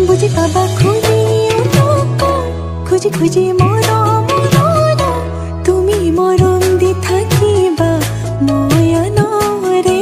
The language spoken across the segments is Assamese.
বুজি পাবা খুলি খুজি খুজি মৰম তুমি মৰম দি থাকিবা ময়নৰে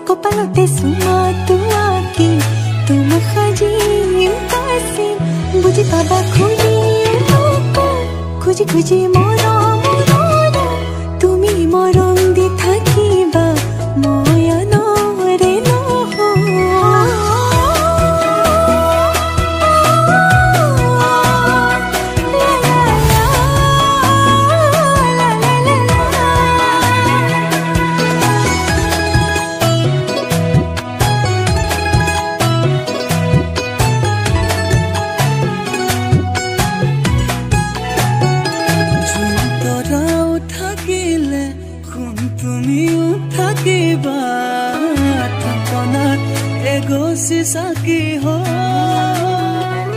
কপালতে সুমা তোমাকে তোমাক সাজিম কাচিম বুজি পাবা খুলি খুজি খুজি মৰম তুমি মৰম দি থাকিবা ময়নৰে তুমিও থাকিবা থাপনাত এগছি চাকি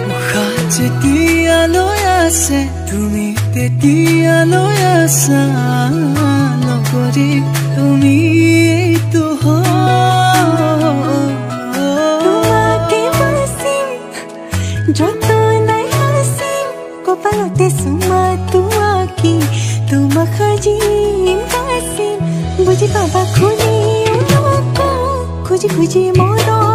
উশাহ যেতিয়ালৈ আছে তুমি তেতিয়ালৈ আছা নকৰি তুমি এইটো তোমাকে বাচিম যতনাই হাচিম কপালতে চুমা তোমাকে তোমাক সাজিম কাচিম বুজি পাবা খুলি খুজি খুজি মৰম